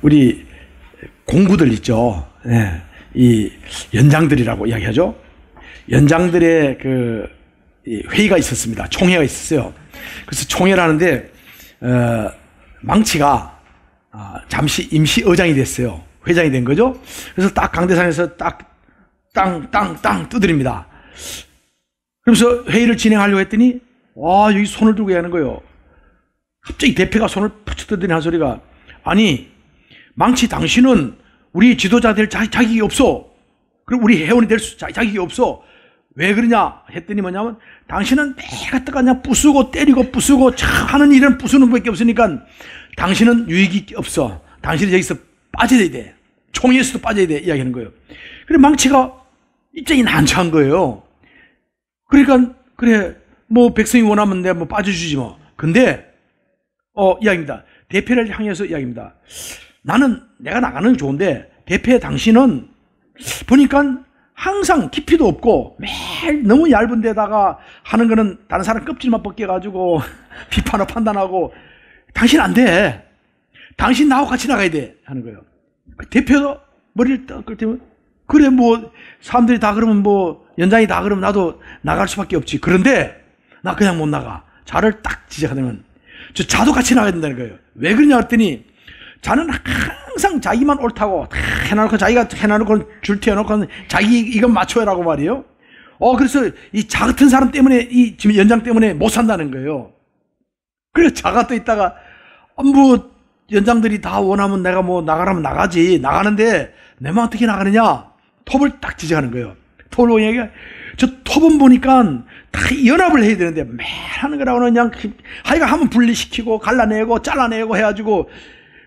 우리 공구들 있죠. 예, 이 연장들이라고 이야기하죠. 연장들의 그 회의가 있었습니다. 총회가 있었어요. 그래서 총회를 하는데 망치가 잠시 임시 의장이 됐어요. 회장이 된 거죠. 그래서 딱 강대상에서 딱 땅 두드립니다. 그러면서 회의를 진행하려고 했더니 와, 여기 손을 들고 하는 거예요. 갑자기 대표가 손을 푸쩍 들더니 한 소리가, 아니 망치, 당신은 우리 지도자 될 자격이 없어. 그리고 우리 회원이 될 자격이 없어. 왜 그러냐 했더니 뭐냐면, 당신은 매가 떠가냐 부수고 때리고 부수고 하는 일은 부수는 것밖에 없으니까 당신은 유익이 없어. 당신이 여기서 빠져야 돼. 총회에서도 빠져야 돼. 이야기하는 거예요. 그래, 망치가 입장이 난처한 거예요. 그러니까 그래, 뭐 백성이 원하면 내가 뭐 빠져주지 뭐. 근데 이야기입니다. 대표를 향해서 이야기입니다. 나는 내가 나가는 게 좋은데 대표의 당신은 보니까 항상 깊이도 없고 매일 너무 얇은 데다가 하는 거는 다른 사람 껍질만 벗겨가지고 비판하고 판단하고, 당신 안 돼. 당신 나하고 같이 나가야 돼. 하는 거예요. 대표도 머리를 딱 긁더니, 그래 뭐 사람들이 다 그러면 뭐 연장이 다 그러면 나도 나갈 수밖에 없지. 그런데 나 그냥 못 나가. 자를 딱 지적하면 자도 같이 나가야 된다는 거예요. 왜 그러냐 했더니, 자는 항상 자기만 옳다고 다 해놔놓고, 자기가 해놔놓고 줄 튀어놓고 자기 이건 맞춰라고 말이에요. 그래서 이 자 같은 사람 때문에, 이 지금 연장 때문에 못 산다는 거예요. 그래서 자가 또 있다가 뭐 연장들이 다 원하면 내가 뭐 나가라면 나가지. 나가는데 내만 어떻게 나가느냐? 톱을 딱 지적하는 거예요. 톱을 보니까, 저 톱은 보니까 다 연합을 해야 되는데 매일 하는 거라고 그냥 하여간 한번 분리시키고 갈라내고 잘라내고 해가지고,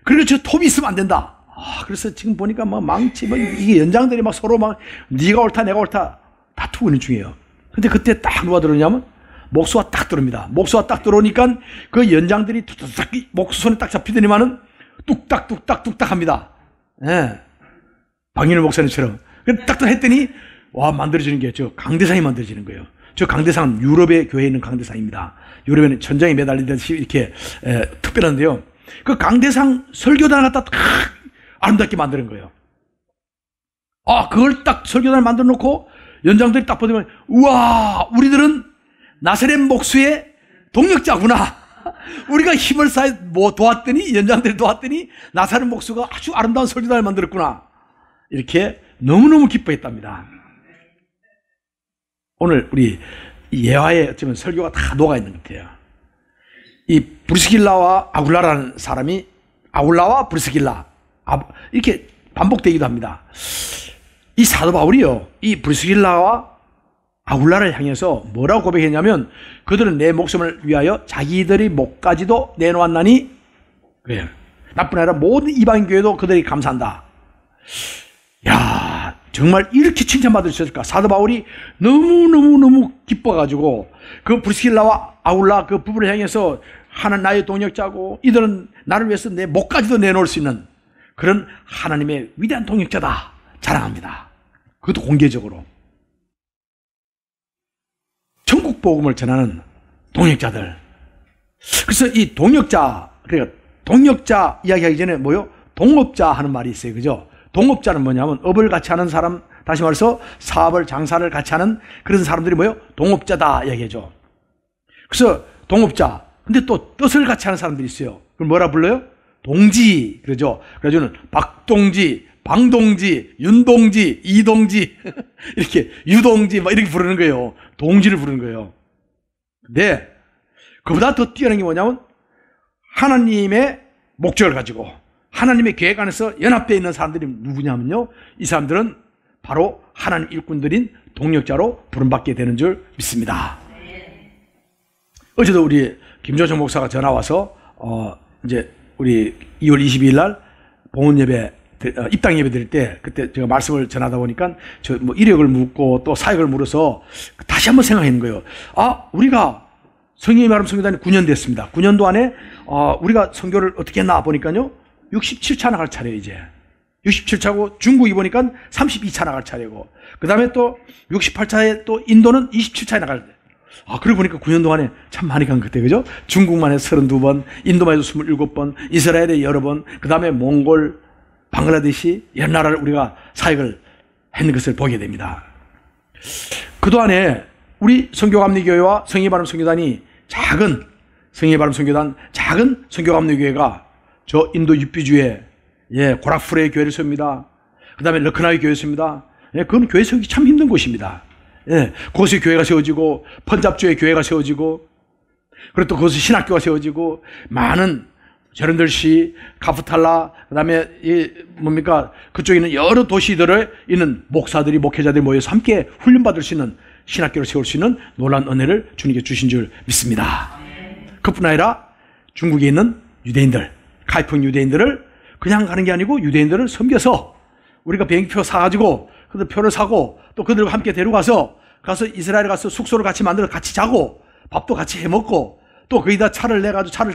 그리고 저 톱이 있으면 안 된다. 그래서 지금 보니까 막 망치, 뭐 이게 연장들이 막 서로 막 네가 옳다 내가 옳다 다투고 있는 중이에요. 근데 그때 딱 누가 들어오냐면 목수가 딱 들어옵니다. 목수가 딱 들어오니까 그 연장들이 툭툭 목수 손에 딱 잡히더니만은 뚝딱 합니다. 예. 박인일 목사님처럼. 딱 했더니 와, 만들어지는 게 저 강대상이 만들어지는 거예요. 저 강대상은 유럽의 교회에 있는 강대상입니다. 유럽에는 천장에 매달리듯이 이렇게 특별한데요. 그 강대상 설교단을 갖다 딱 아름답게 만드는 거예요. 그걸 딱 설교단을 만들어 놓고 연장들이 딱 보면, 우와, 우리들은 나사렛 목수의 동력자구나. 우리가 힘을 쌓아 뭐 도왔더니, 연장들이 도왔더니 나사렛 목수가 아주 아름다운 설교단을 만들었구나. 이렇게 너무너무 기뻐했답니다. 오늘 우리 예화에 어쩌면 설교가 다 녹아 있는 것 같아요. 이 브리스길라와 아굴라라는 사람이, 아굴라와 브리스길라 이렇게 반복되기도 합니다. 이 사도 바울이요, 이 브리스길라와 아굴라를 향해서 뭐라고 고백했냐면, 그들은 내 목숨을 위하여 자기들의 목까지도 내놓았나니, 그래요. 나뿐 아니라 모든 이방인 교회도 그들이 감사한다. 야, 정말 이렇게 칭찬받을 수 있을까? 사도 바울이 너무 기뻐가지고 그 브리스길라와 아굴라 그 부부를 향해서, 하나는 나의 동역자고 이들은 나를 위해서 내 목까지도 내놓을 수 있는 그런 하나님의 위대한 동역자다 자랑합니다. 그것도 공개적으로. 천국 복음을 전하는 동역자들. 그래서 이 동역자, 그러니까 동역자 이야기하기 전에 뭐요? 동업자 하는 말이 있어요. 그죠? 동업자는 뭐냐면 업을 같이 하는 사람, 다시 말해서 사업을, 장사를 같이 하는 그런 사람들이 뭐요? 동업자다 이야기하죠. 그래서 동업자. 근데 또 뜻을 같이 하는 사람들이 있어요. 그걸 뭐라 불러요? 동지. 그러죠. 그래가지고는 박동지, 방동지, 윤동지, 이동지, 이렇게 유동지 막 이렇게 부르는 거예요. 동지를 부르는 거예요. 근데 그보다 더 뛰어난 게 뭐냐면, 하나님의 목적을 가지고 하나님의 계획 안에서 연합되어 있는 사람들이 누구냐면요, 이 사람들은 바로 하나님 일꾼들인 동역자로 부름받게 되는 줄 믿습니다. 어제도 우리 김조정 목사가 전화 와서 이제 우리 2월 22일 날 봉헌 예배, 입당 예배 드릴 때, 그때 제가 말씀을 전하다 보니까 저 뭐 이력을 묻고 또 사역을 물어서 다시 한번 생각하는 거예요. 우리가 성경이 말하면 성교단이 9년 됐습니다. 9년도 안에 우리가 선교를 어떻게 했나 보니까요, 67차 나갈 차례예요. 이제 67차고 중국이 보니까 32차 나갈 차례고, 그 다음에 또 68차에 또 인도는 27차에 나갈 때. 그러고 보니까 9년 동안에 참 많이 간 것 같아요. 그죠? 중국만 해서 32번, 인도만 해서 27번, 이스라엘에 여러 번, 그 다음에 몽골, 방글라데시 이런 나라를 우리가 사역을 했는 것을 보게 됩니다. 그동안에 우리 선교감리교회와 성의바람 선교단이 작은 선교감리교회가 저 인도 육비주에 고락푸레의 교회를 세웁니다. 그 다음에 러크나의 교회를 세웁니다. 그건 교회 세우기 참 힘든 곳입니다. 그곳에 교회가 세워지고 펀잡주에 교회가 세워지고 그리고 또 그곳에 신학교가 세워지고 많은 저런들시, 카프탈라, 그 다음에 그쪽에 있는 여러 도시들에 있는 목사들이, 목회자들이 모여서 함께 훈련받을 수 있는 신학교를 세울 수 있는 놀라운 은혜를 주님께 주신 줄 믿습니다. 그뿐 아니라 중국에 있는 유대인들, 카이펑 유대인들을 그냥 가는 게 아니고 유대인들을 섬겨서 우리가 비행기표 사가지고 그들 표를 사고 또 그들과 함께 데려가서 이스라엘에 가서 숙소를 같이 만들어 같이 자고 밥도 같이 해 먹고 또 거기다 차를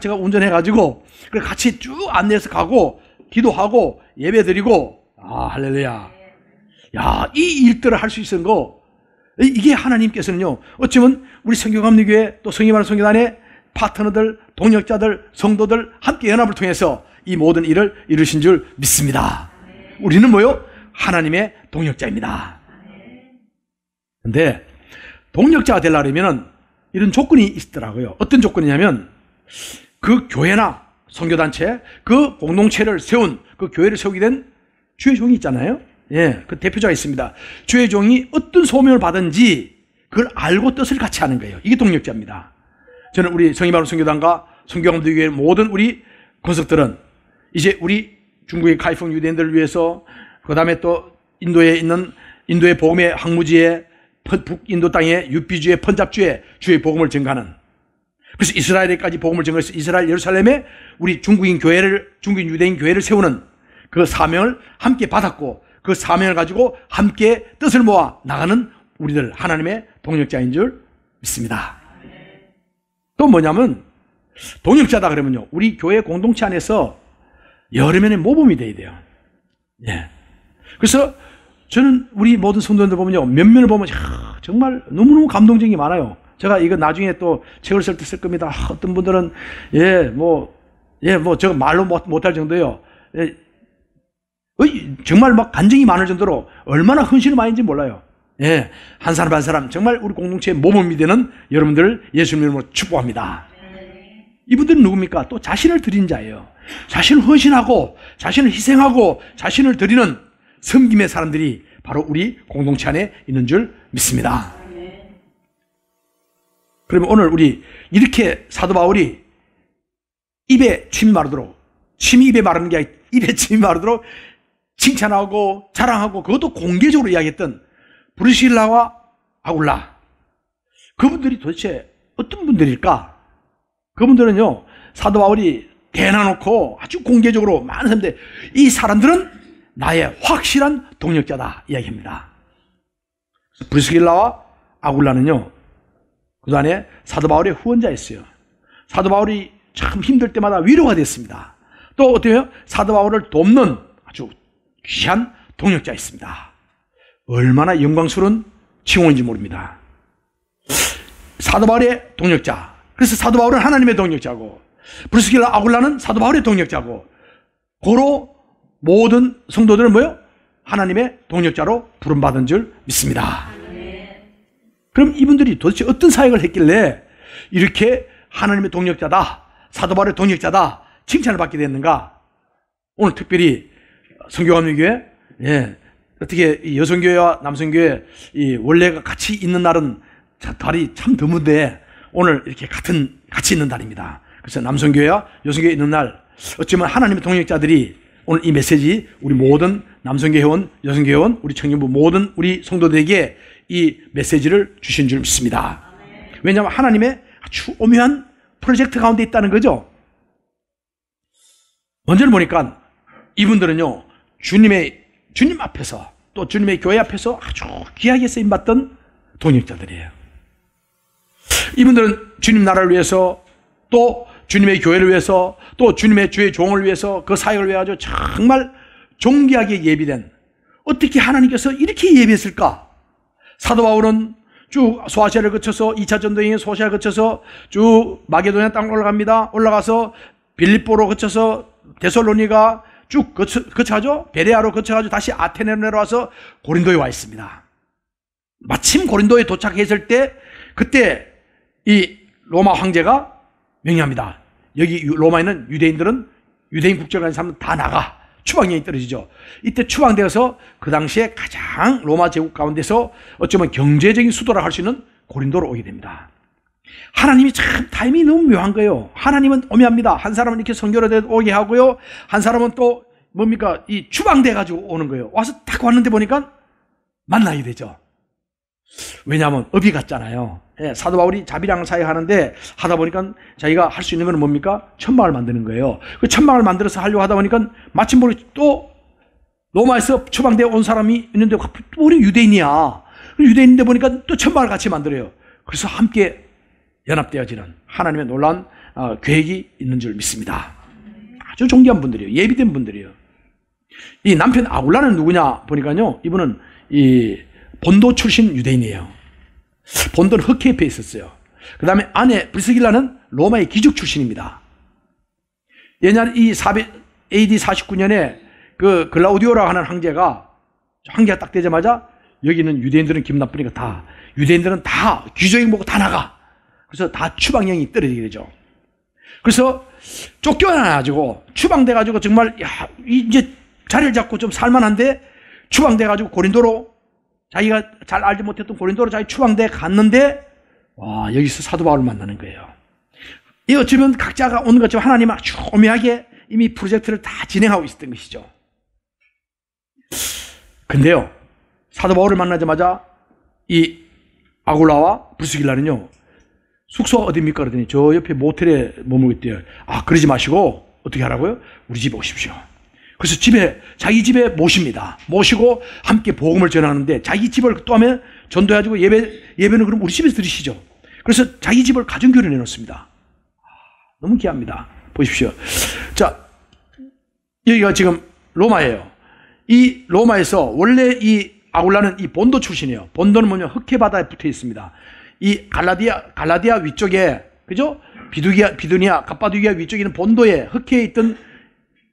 제가 운전해가지고 같이 쭉 안내해서 가고 기도하고 예배 드리고 할렐루야. 야, 이 일들을 할 수 있는 거 이게 하나님께서는요 어쩌면 우리 성교감리교회 또 성의바람 선교단의 파트너들, 동역자들, 성도들 함께 연합을 통해서 이 모든 일을 이루신 줄 믿습니다. 우리는 뭐요? 하나님의 동역자입니다. 근데 동역자가 되려면 이런 조건이 있더라고요. 어떤 조건이냐면 그 교회나 선교단체, 그 공동체를 세운 그 교회를 세우게 된 주의 종이 있잖아요. 그 대표자가 있습니다. 주의 종이 어떤 소명을 받은지 그걸 알고 뜻을 같이 하는 거예요. 이게 동역자입니다. 저는 우리 성의바람 선교단과 성교감리교회 모든 우리 권석들은 이제 우리 중국의 카이펑 유대인들을 위해서 그 다음에 또 인도에 있는 인도의 복음의 항무지에 북인도 땅의 육비주의 펀잡주에 주의 복음을 전가하는, 그래서 이스라엘에까지 복음을 전가해서 이스라엘 예루살렘에 우리 중국인 유대인 교회를 세우는 그 사명을 함께 받았고 그 사명을 가지고 함께 뜻을 모아 나가는 우리들 하나님의 동역자인 줄 믿습니다. 또 뭐냐면 동역자다 그러면요 우리 교회 공동체 안에서 여러 면의 모범이 돼야 돼요. 그래서 저는 우리 모든 성도님들 보면요 면면을 보면 정말 너무너무 감동적인 게 많아요. 제가 이거 나중에 또 책을 쓸 때 쓸 겁니다. 어떤 분들은 제가 말로 못할 정도요. 정말 막 간증이 많을 정도로 얼마나 헌신을 많이 했는지 몰라요. 한 사람 한 사람 정말 우리 공동체의 모범이 되는 여러분들을 예수님 이름으로 축복합니다. 이분들은 누굽니까? 또 자신을 드린 자예요. 자신을 헌신하고 자신을 희생하고 자신을 드리는 섬김의 사람들이 바로 우리 공동체 안에 있는 줄 믿습니다. 그러면 오늘 우리 이렇게 사도 바울이 입에 침이 마르도록, 침이 입에 마르는 게 아니라 입에 침이 마르도록 칭찬하고 자랑하고 그것도 공개적으로 이야기했던 브리실라와 아굴라, 그분들이 도대체 어떤 분들일까? 그분들은요 사도 바울이 대놔놓고 아주 공개적으로 많은 사람들, 이 사람들은 나의 확실한 동역자다 이야기합니다. 브리스길라와 아굴라는요 그 안에 사도 바울의 후원자였어요. 사도 바울이 참 힘들 때마다 위로가 됐습니다. 또 어때요? 사도 바울을 돕는 아주 귀한 동역자였습니다. 얼마나 영광스러운 칭호인지 모릅니다. 사도 바울의 동역자. 그래서 사도 바울은 하나님의 동역자고 브리스길라 아굴라는 사도 바울의 동역자고, 고로 모든 성도들은 뭐요? 하나님의 동역자로 부름받은 줄 믿습니다. 그럼 이분들이 도대체 어떤 사역을 했길래 이렇게 하나님의 동역자다, 사도 바울의 동역자다 칭찬을 받게 됐는가? 오늘 특별히 성교감리교회 어떻게 여성교회와 남성교회 원래가 같이 있는 날은 달이 참 드문데 오늘 이렇게 같이 있는 날입니다. 그래서 남성교회와 여성교회 있는 날 어쩌면 하나님의 동역자들이 오늘 이 메시지 우리 모든 남성교회 회원, 여성교회 회원, 우리 청년부 모든 우리 성도들에게 이 메시지를 주신 줄 믿습니다. 왜냐하면 하나님의 아주 오묘한 프로젝트 가운데 있다는 거죠. 먼저는 보니까 이분들은요 주님 앞에서 또 주님의 교회 앞에서 아주 귀하게 쓰임받던 동역자들이에요. 이분들은 주님 나라를 위해서 또 주님의 교회를 위해서 또 주님의 주의 종을 위해서 그 사역을 위해 아주 정말 존귀하게 예비된, 어떻게 하나님께서 이렇게 예비했을까? 사도 바울은 쭉 소아시아를 거쳐서 2차 전도행에 소아시아를 거쳐서 쭉 마게도냐 땅으로 올라갑니다. 올라가서 빌립보로 거쳐서 데살로니가 쭉 거쳐가지고 베레아로 거쳐가지고 다시 아테네로 내려와서 고린도에 와 있습니다. 마침 고린도에 도착했을 때 그때 이 로마 황제가 명령합니다. 여기 로마에는 유대인 국적을 가진 사람은 다 나가. 추방령이 떨어지죠. 이때 추방되어서 그 당시에 가장 로마 제국 가운데서 어쩌면 경제적인 수도라 할 수 있는 고린도로 오게 됩니다. 하나님이 참 타이밍이 너무 묘한 거예요. 하나님은 오묘합니다. 한 사람은 이렇게 선교로 오게 하고요. 한 사람은 또 뭡니까? 이 추방돼 가지고 오는 거예요. 와서 딱 왔는데 보니까 만나게 되죠. 왜냐하면 업이 같잖아요. 예, 사도 바울이 자비랑을 사역하는데 하다 보니까 자기가 할 수 있는 건 뭡니까? 천막을 만드는 거예요. 그 천막을 만들어서 하려고 하다 보니까 마침 모르게 또 로마에서 추방되어 온 사람이 있는데 또 우리 유대인이야. 유대인인데 보니까 또 천막을 같이 만들어요. 그래서 함께 연합되어지는 하나님의 놀라운 계획이 있는 줄 믿습니다. 아주 존귀한 분들이에요. 예비된 분들이에요. 이 남편 아굴라는 누구냐 보니까요, 이분은 이 본도 출신 유대인이에요. 본도는 흑해에 있었어요. 그 다음에 아내 브리스길라는 로마의 귀족 출신입니다. 옛날 이 AD 49년에 그 글라우디오라고 하는 황제가 딱 되자마자 여기는 유대인들은 기분 나쁘니까 유대인들은 다 귀족인 보고 다 나가. 그래서 다 추방령이 떨어지게 되죠. 그래서 쫓겨나가지고 추방돼가지고 정말 이제 자리를 잡고 좀 살만한데 추방돼가지고 고린도로 자기가 잘 알지 못했던 고린도로 자기 추방돼 갔는데 와, 여기서 사도 바울을 만나는 거예요. 이 어쩌면 각자가 오는 것처럼 하나님은 아주 오묘하게 이미 프로젝트를 다 진행하고 있었던 것이죠. 근데요, 사도 바울을 만나자마자 이 아굴라와 브리스길라는요, 숙소가 어디입니까? 그러더니 저 옆에 모텔에 머물고 있대요. 아, 그러지 마시고 어떻게 하라고요? 우리 집에 오십시오. 그래서 자기 집에 모십니다. 모시고 함께 복음을 전하는데 자기 집을 또 하면 전도해가지고 예배는 그럼 우리 집에서 드리시죠. 그래서 자기 집을 가정교회로 내놓습니다. 너무 귀합니다. 보십시오. 자, 여기가 지금 로마예요. 이 로마에서 원래 이 아굴라는 이 본도 출신이에요. 본도는 뭐냐? 흑해 바다에 붙어 있습니다. 이 갈라디아 위쪽에, 그죠? 비두니아, 갑바두기아 위쪽에 있는 본도에 흑해에 있던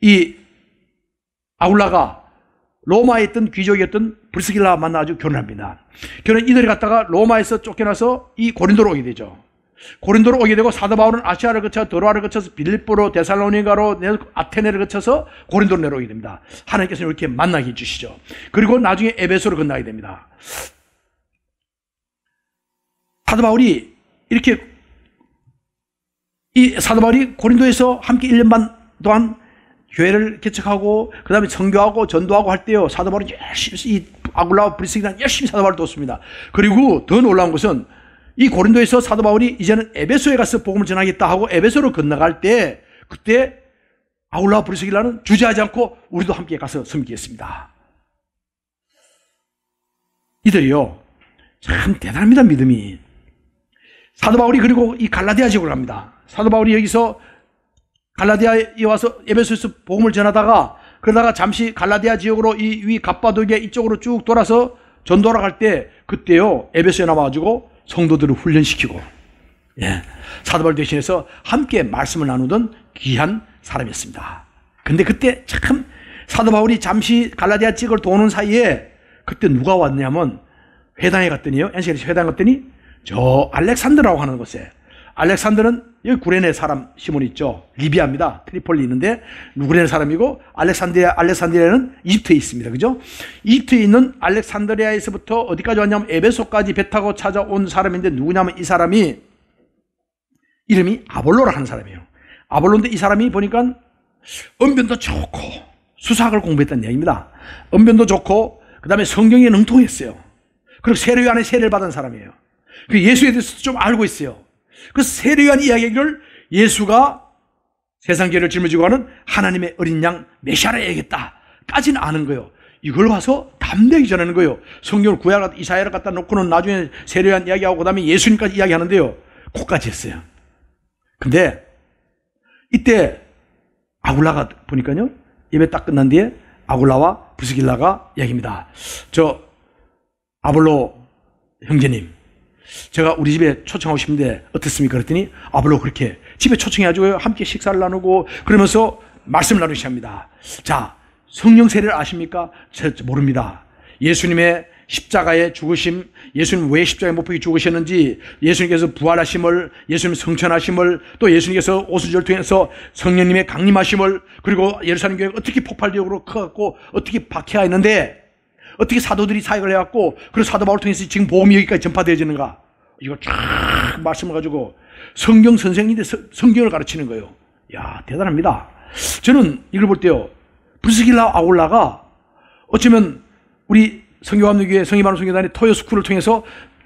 이 아굴라가 로마에 있던 귀족이었던 브리스길라와 만나가지고 결혼합니다. 이들이 갔다가 로마에서 쫓겨나서 이 고린도로 오게 되죠. 고린도로 오게 되고 사도 바울은 아시아를 거쳐 드로아를 거쳐서 빌립보로 데살로니가로 아테네를 거쳐서 고린도로 내려오게 됩니다. 하나님께서 이렇게 만나게 해주시죠. 그리고 나중에 에베소로 건너게 됩니다. 사도 바울이 사도 바울이 고린도에서 함께 1년 반 동안 교회를 개척하고 그 다음에 선교하고 전도하고 할 때요, 사도 바울이 열심히 이 아굴라와 브리스길라는 열심히 사도 바울을 돕습니다. 그리고 더 놀라운 것은 이 고린도에서 사도 바울이 이제는 에베소에 가서 복음을 전하겠다 하고 에베소로 건너갈 때 그때 아굴라와 브리스길라는 주저하지 않고 우리도 함께 가서 섬기겠습니다. 이들이요, 참 대단합니다. 믿음이. 사도 바울이 그리고 이 갈라디아 지역으로 갑니다. 사도 바울이 여기서 갈라디아에 와서 에베소에서 복음을 전하다가 그러다가 잠시 갈라디아 지역으로 이 위 갑바도기아 이쪽으로 쭉 돌아서 전도하러 갈 때 그때요, 에베소에 나와가지고 성도들을 훈련시키고, 예, 사도 바울 대신해서 함께 말씀을 나누던 귀한 사람이었습니다. 근데 그때 참 사도 바울이 잠시 갈라디아 지역을 도는 사이에 그때 누가 왔냐면 회당에 갔더니요, 안식일에 회당 갔더니 저 알렉산더라고 하는 곳에, 알렉산더는 여기 구레네 사람 시몬 있죠. 리비아입니다. 트리폴리 있는데 구레네 사람이고 알렉산드리아는 이집트에 있습니다. 그죠? 이집트에 있는 알렉산드리아에서부터 어디까지 왔냐면 에베소까지 배 타고 찾아온 사람인데 누구냐면 이 사람이 이름이 아볼로라 하는 사람이에요. 아볼로인데 이 사람이 보니까 언변도 좋고 수사학을 공부했다는 얘기입니다. 언변도 좋고 그 다음에 성경에 능통했어요. 그리고 세례요한의 세례를 받은 사람이에요. 예수에 대해서 좀 알고 있어요. 그 세례요한 이야기를 예수가 세상죄를 짊어지고 가는 하나님의 어린 양 메시아라 얘기했다까지는 아는 거예요. 이걸 와서 담대하게 전하는 거예요. 성경을 구약을 이사야를 갖다 놓고는 나중에 세례요한 이야기하고 그 다음에 예수님까지 이야기하는데요, 그것까지 했어요. 근데 이때 아굴라가 보니까요, 예배 딱 끝난 뒤에 아굴라와 브리스길라가 이야기입니다. 저 아볼로 형제님, 제가 우리 집에 초청하고 싶은데 어떻습니까? 그랬더니 아볼로 그렇게 집에 초청해가지고 함께 식사를 나누고 그러면서 말씀을 나누셔야 합니다. 자, 성령 세례를 아십니까? 모릅니다. 예수님의 십자가의 죽으심, 예수님 왜 십자가에 못 박혀 죽으셨는지, 예수님께서 부활하심을, 예수님 성천하심을, 또 예수님께서 오순절을 통해서 성령님의 강림하심을, 그리고 예루살렘 교회가 어떻게 폭발적으로 커갖고 어떻게 박해야 했는데, 어떻게 사도들이 사역을 해갖고, 그리고 사도 바울을 통해서 지금 복음이 여기까지 전파되어지는가? 이거 쫙 말씀을 가지고 성경 선생님인데 성경을 가르치는 거예요. 야, 대단합니다. 저는 이걸 볼 때요, 브리스길라 아굴라가 어쩌면 우리 성교감리교회 성희바람 성교단의 토요 스쿨을 통해서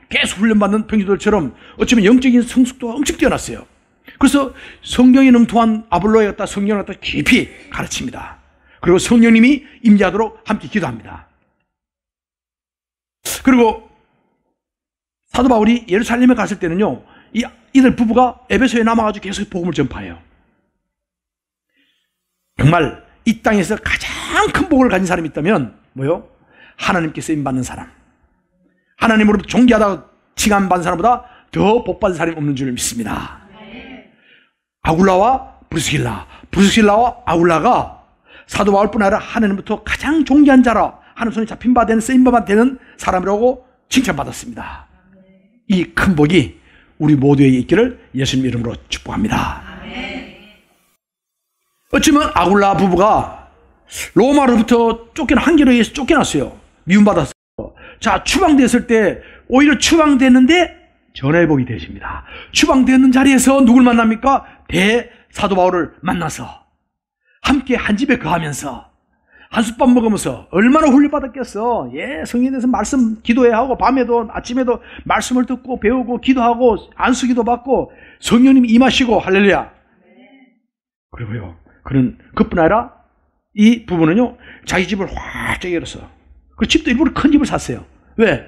계속 훈련받는 평지들처럼 어쩌면 영적인 성숙도가 엄청 뛰어났어요. 그래서 성경에 능통한 아볼로에 갖다 성경을 갖다 깊이 가르칩니다. 그리고 성령님이 임재하도록 함께 기도합니다. 그리고 사도 바울이 예루살렘에 갔을 때는요, 이들 부부가 에베소에 남아가지고 계속 복음을 전파해요. 정말 이 땅에서 가장 큰 복을 가진 사람이 있다면 뭐요? 하나님께 쓰임받는 사람, 하나님으로부터 존귀하다고 칭함받는 사람보다 더 복받은 사람이 없는 줄 믿습니다. 아굴라와 브리스길라와 아굴라가 사도 바울뿐 아니라 하나님부터 가장 존귀한 자라, 하나님 손에 잡힌 바 되는, 쓰임 바 되는 사람이라고 칭찬받았습니다. 이 큰 복이 우리 모두에게 있기를 예수님 이름으로 축복합니다. 어쩌면 아굴라 부부가 로마로부터 한겨레에 의해서 쫓겨났어요. 미움받았어요. 자, 추방됐을 때 오히려 추방됐는데 전화회복이 되십니다. 추방되는 자리에서 누굴 만납니까? 대사도 바울을 만나서 함께 한 집에 거하면서 한솥밥 먹으면서 얼마나 훈련받았겠어. 예, 성령에 대해서 말씀 기도해야 하고, 밤에도 아침에도 말씀을 듣고 배우고 기도하고 안수기도 받고 성령님이 임하시고, 할렐루야. 그리고요, 그뿐 아니라 이 부부는요, 자기 집을 활짝 열어서, 그 집도 일부러 큰 집을 샀어요. 왜?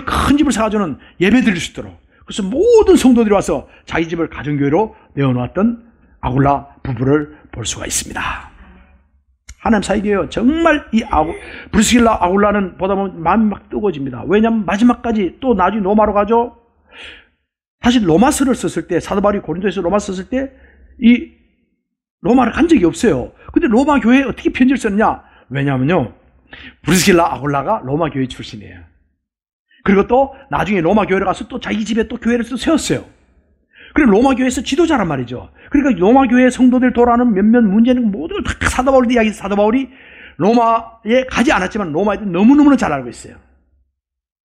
큰 집을 사가지고는 예배 드릴 수 있도록. 그래서 모든 성도들이 와서 자기 집을 가정교회로 내어놓았던 아굴라 부부를 볼 수가 있습니다. 하나님 사이에요. 정말 브리스길라 아굴라는 보다 보면 마음이 막 뜨거워집니다. 왜냐하면 마지막까지 또 나중에 로마로 가죠. 사실 로마서를 썼을 때, 사도 바울이 고린도에서 로마서 썼을 때 이 로마를 간 적이 없어요. 근데 로마 교회에 어떻게 편지를 썼냐? 왜냐하면요, 브리스길라 아굴라가 로마 교회 출신이에요. 그리고 또 나중에 로마 교회를 가서 또 자기 집에 또 교회를 또 세웠어요. 그리고 로마 교회에서 지도자란 말이죠. 그러니까 로마 교회 성도들 돌아오는 몇몇 문제는 모든 걸 다 사도 바울이 이야기, 사도 바울이 로마에 가지 않았지만 로마에 너무너무 잘 알고 있어요.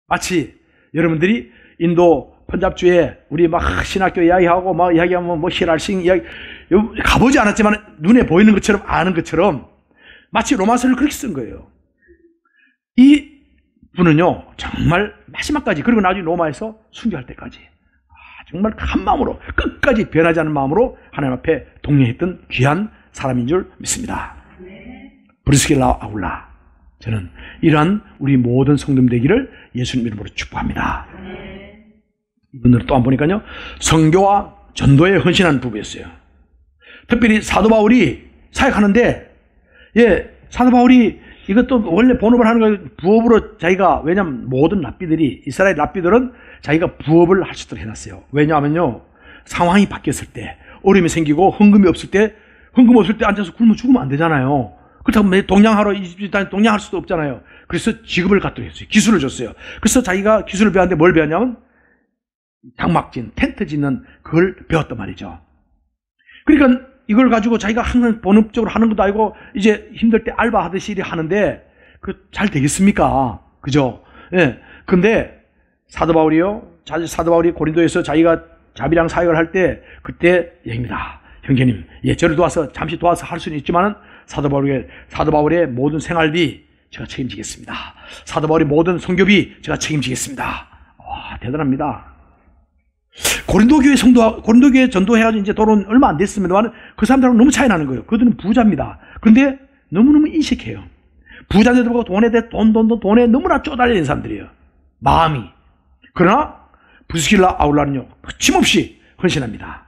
마치 여러분들이 인도 펀잡주에 우리 막 신학교 이야기하고 막 이야기하면 뭐 히랄싱 이야기 가보지 않았지만 눈에 보이는 것처럼 아는 것처럼 마치 로마서를 그렇게 쓴 거예요. 이 분은요, 정말 마지막까지, 그리고 나중에 로마에서 순교할 때까지 정말 한 마음으로, 끝까지 변하지 않는 마음으로 하나님 앞에 동행했던 귀한 사람인 줄 믿습니다. 브리스길라 아굴라, 저는 이러한 우리 모든 성도들 되기를 예수님 이름으로 축복합니다. 이분들은 또 한 번 보니까요, 선교와 전도에 헌신한 부부였어요. 특별히 사도 바울이 사역하는데, 사도 바울이 이것도 원래 본업을 하는 거예요. 부업으로 자기가, 왜냐하면 모든 랍비들이, 이스라엘 랍비들은 자기가 부업을 할 수 있도록 해놨어요. 왜냐하면요, 상황이 바뀌었을 때, 어려움이 생기고 헌금이 없을 때, 헌금 없을 때 앉아서 굶어 죽으면 안 되잖아요. 그렇다고 동양하러 동양할 수도 없잖아요. 그래서 직업을 갖도록 했어요. 기술을 줬어요. 그래서 자기가 기술을 배웠는데 뭘 배웠냐면 장막진, 텐트 짓는 그걸 배웠단 말이죠. 그러니까 이걸 가지고 자기가 항상 본업적으로 하는 것도 아니고 이제 힘들 때 알바하듯이 하는데 그 잘 되겠습니까? 그죠? 예. 근데 사도 바울이 고린도에서 자기가 자비랑 사역을 할 때 그때 얘기입니다. 형제님, 저를 도와서 잠시 도와서 할 수는 있지만은 사도 바울의 모든 생활비 제가 책임지겠습니다. 사도 바울의 모든 선교비 제가 책임지겠습니다. 와, 대단합니다. 고린도 교회 전도해가지고 이제 돌아온 얼마 안 됐습니다만 그 사람들하고 너무 차이 나는 거예요. 그들은 부자입니다. 그런데 너무너무 인식해요. 부자들보고 돈에 너무나 쪼달리는 사람들이에요. 마음이. 그러나 브리스길라 아굴라는요, 거침없이 헌신합니다.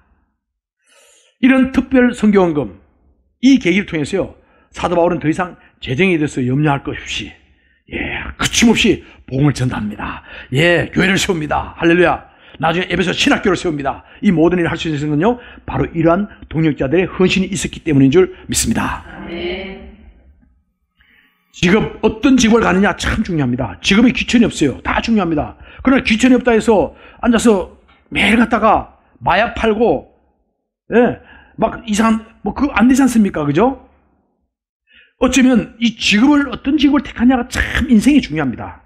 이런 특별 선교헌금, 이 계기를 통해서요, 사도 바울은 더 이상 재정에 대해서 염려할 것 없이, 거침없이 복음을 전달합니다. 교회를 세웁니다. 할렐루야. 나중에 에베소 신학교를 세웁니다. 이 모든 일을 할 수 있는 건요, 바로 이러한 동역자들의 헌신이 있었기 때문인 줄 믿습니다. 직업, 어떤 직업을 가느냐 참 중요합니다. 직업에 귀천이 없어요. 다 중요합니다. 그러나 귀천이 없다 해서 앉아서 매일 갔다가 마약 팔고, 예, 막 이상한, 뭐, 그거 안 되지 않습니까? 그죠? 어쩌면 이 직업을, 어떤 직업을 택하냐가 참 인생이 중요합니다.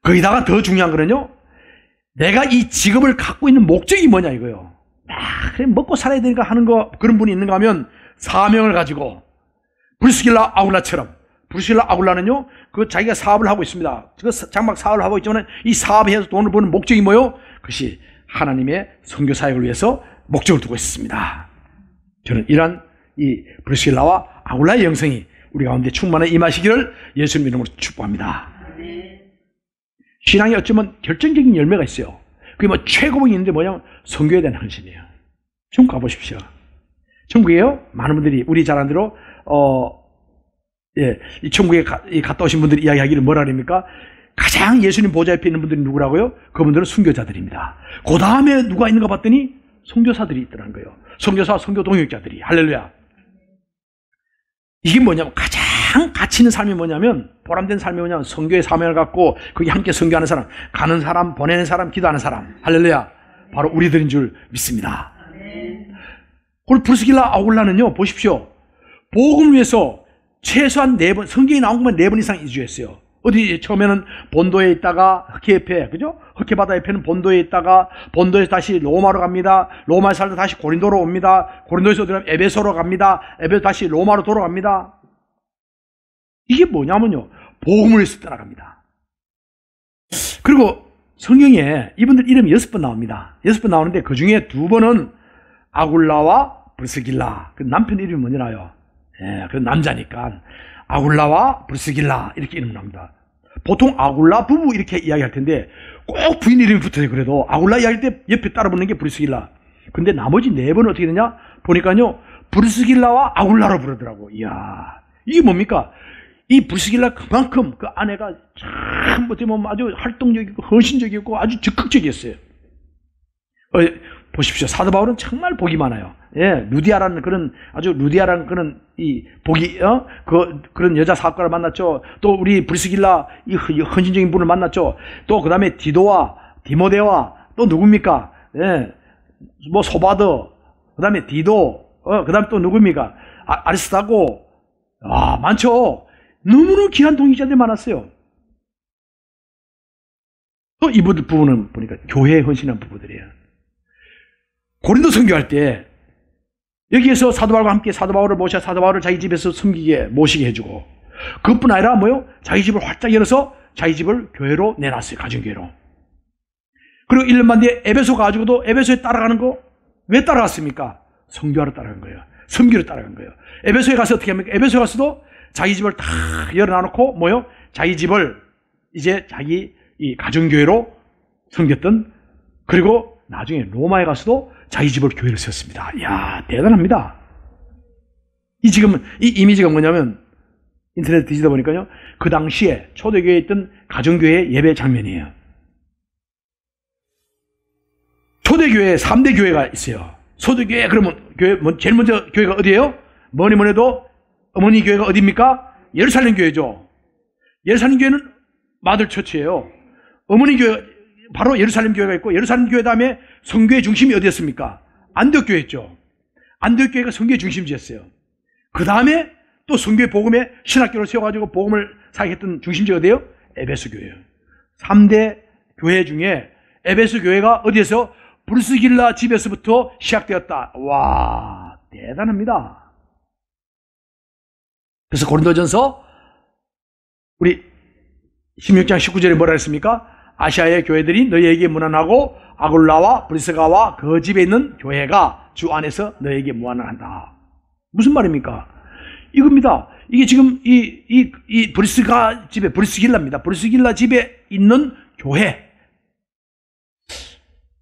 거기다가 더 중요한 거는요, 내가 이 직업을 갖고 있는 목적이 뭐냐 이거요. 그래, 먹고 살아야 되니까 하는 거, 그런 분이 있는가 하면 사명을 가지고, 브리스길라 아굴라처럼, 브리스길라 아굴라는요, 그 자기가 사업을 하고 있습니다. 그 장막 사업을 하고 있지만 이 사업에서 돈을 버는 목적이 뭐요? 그것이 하나님의 선교 사역을 위해서 목적을 두고 있습니다. 저는 이러한 이 브리스길라와 아굴라의 영성이 우리 가운데 충만히 임하시기를 예수님 이름으로 축복합니다. 신앙에 어쩌면 결정적인 열매가 있어요. 그게 뭐 최고봉이 있는데 뭐냐면 선교에 대한 헌신이에요. 천국 가보십시오. 천국에요, 많은 분들이 우리 잘 안 들어, 이 천국에 갔다 오신 분들이 이야기하기를 뭐라 그럽니까? 가장 예수님 보좌 옆에 있는 분들이 누구라고요? 그분들은 순교자들입니다. 그 다음에 누가 있는가 봤더니 선교사들이 있더라는 거예요. 선교사, 선교 동역자들이. 할렐루야. 이게 뭐냐면 가장 가치 있는 삶이 뭐냐면, 보람된 삶이 뭐냐면 선교의 사명을 갖고 거기 함께 선교하는 사람, 가는 사람, 보내는 사람, 기도하는 사람. 할렐루야. 바로 우리들인 줄 믿습니다. 오늘 브리스길라 아굴라는요, 보십시오. 복음을 위해서 최소한 4번, 성경에 나온 것만 4번 이상 이주했어요. 어디, 처음에는 본도에 있다가 흑해 옆에, 그죠? 흑해 바다 옆에는 본도에 있다가, 본도에서 다시 로마로 갑니다. 로마에 살다 다시 고린도로 옵니다. 고린도에서 어디 가면 에베소로 갑니다. 에베소 다시 로마로 돌아갑니다. 이게 뭐냐면요, 복음을 위해서 떠나갑니다. 그리고 성경에 이분들 이름이 6번 나옵니다. 6번 나오는데 그 중에 2번은 아굴라와 브리스길라. 그 남편 이름이 뭔지 나요? 예, 그 남자니까. 아굴라와 브리스길라 이렇게 이름 나옵니다. 보통 아굴라 부부 이렇게 이야기할 텐데 꼭 부인 이름이 붙어요. 그래도 아굴라 이야기할 때 옆에 따라 붙는 게 브리스길라. 근데 나머지 4번은 어떻게 되냐? 보니까요, 브리스길라와 아굴라로 부르더라고. 이야, 이게 뭡니까? 이 브리스길라 그만큼 그 아내가 참 어떻게 보면 아주 활동적이고 헌신적이고 아주 적극적이었어요. 보십시오. 사도 바울은 정말 복이 많아요. 예, 루디아라는 그런, 아주 루디아라는 그런, 이, 복이, 그런 여자 사업가를 만났죠. 또 우리 브리스길라, 이 헌신적인 분을 만났죠. 또 그 다음에 디도와, 디모데와, 또 누굽니까? 예, 뭐 소바더, 그 다음에 디도, 그 다음에 또 누굽니까? 아리스타고, 많죠. 너무너무 귀한 동역자들이 많았어요. 또 이분들 부부는 보니까 교회에 헌신한 부부들이에요. 고린도 선교할 때 여기에서 사도 바울과 함께 사도 바울을 모셔 사도 바울을 자기 집에서 섬기게 모시게 해주고, 그것뿐 아니라 뭐요? 자기 집을 활짝 열어서 자기 집을 교회로 내놨어요. 가정교회로. 그리고 1년만 뒤에 에베소 가지고도 에베소에 따라가는 거 왜 따라갔습니까? 선교하러 따라간 거예요. 섬기러 따라간 거예요. 에베소에 가서 어떻게 합니까? 에베소에 가서도 자기 집을 다 열어놔놓고 뭐요? 자기 집을 이제 자기 이 가정교회로 섬겼던, 그리고 나중에 로마에 가서도 자기 집을 교회를 세웠습니다. 이야, 대단합니다. 이 이미지가 뭐냐면, 인터넷 뒤지다 보니까요, 그 당시에 초대교회에 있던 가정교회 예배 장면이에요. 초대교회에 3대 교회가 있어요. 초대교회, 그러면 제일 먼저 교회가 어디예요? 뭐니 해도 어머니 교회가 어디입니까? 예루살렘 교회죠. 예루살렘 교회는 마들 처치예요. 어머니 교회, 바로 예루살렘 교회가 있고, 예루살렘 교회 다음에 선교의 중심이 어디였습니까? 안디옥 교회였죠. 안디옥 교회가 선교의 중심지였어요. 그 다음에 또 선교의 복음에 신학교를 세워가지고 복음을 사역했던 중심지가 어디예요? 에베소 교회예요. 3대 교회 중에 에베소 교회가 어디에서? 브리스길라 집에서부터 시작되었다. 와, 대단합니다. 그래서 고린도전서 우리 16장 19절에 뭐라 했습니까? 아시아의 교회들이 너희에게 무난하고 아굴라와 브리스가와 그 집에 있는 교회가 주 안에서 너희에게 무난한다. 무슨 말입니까? 이겁니다. 이게 지금 이 브리스가 집에, 브리스길라입니다. 브리스길라 집에 있는 교회.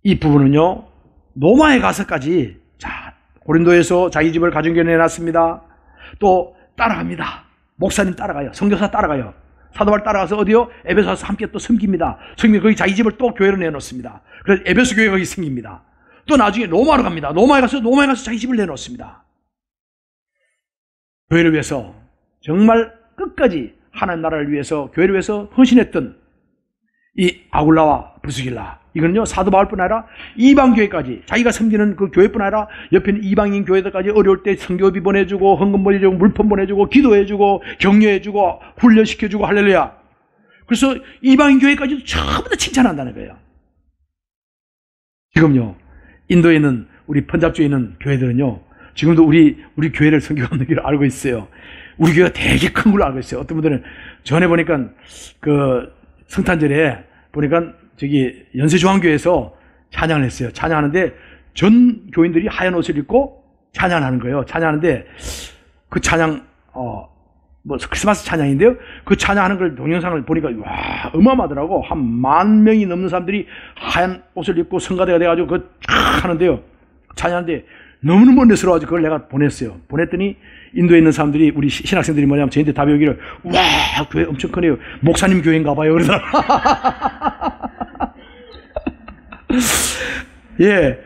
이 부분은요, 로마에 가서까지, 자, 고린도에서 자기 집을 가정교회에 내놨습니다. 또 따라갑니다. 목사님 따라가요. 선교사 따라가요. 사도 바울 따라가서 어디요? 에베소 와서 함께 또 섬깁니다. 섬기고 거기 자기 집을 또 교회로 내놓습니다. 그래서 에베소 교회가 거기 생깁니다. 또 나중에 로마로 갑니다. 로마에 가서 자기 집을 내놓습니다. 교회를 위해서 정말 끝까지 하나님 나라를 위해서 교회를 위해서 헌신했던 이 아굴라와 브스길라, 이거는요 사도 바울뿐 아니라 이방 교회까지, 자기가 섬기는 그 교회뿐 아니라 옆에 있는 이방인 교회들까지 어려울 때 성교비 보내주고 헌금 보내주고 물품 보내주고 기도해주고 격려해주고 훈련시켜주고, 할렐루야. 그래서 이방인 교회까지도 전부 다 칭찬한다는 거예요. 지금요 인도에 있는 우리 펀잡주에 있는 교회들은요 지금도 우리 교회를 섬기고 있는 걸 알고 있어요. 우리 교회가 되게 큰 걸로 알고 있어요. 어떤 분들은 전에 보니까 그 성탄절에 보니까 저기 연세중앙교회에서 찬양을 했어요. 찬양하는데 전 교인들이 하얀 옷을 입고 찬양하는 거예요. 찬양하는데 그 찬양 뭐 크리스마스 찬양인데요. 그 찬양하는 걸 동영상을 보니까 와 어마어마하더라고. 한 10,000명이 넘는 사람들이 하얀 옷을 입고 성가대가 돼가지고 그거 쫙 하는데요. 찬양하는데 너무너무 은혜스러워가지고 그걸 내가 보냈어요. 보냈더니 인도에 있는 사람들이, 우리 신학생들이 뭐냐면 저희한테 답이 오기를, 와 교회 엄청 크네요. 목사님 교회인가 봐요. 그러더라. 예,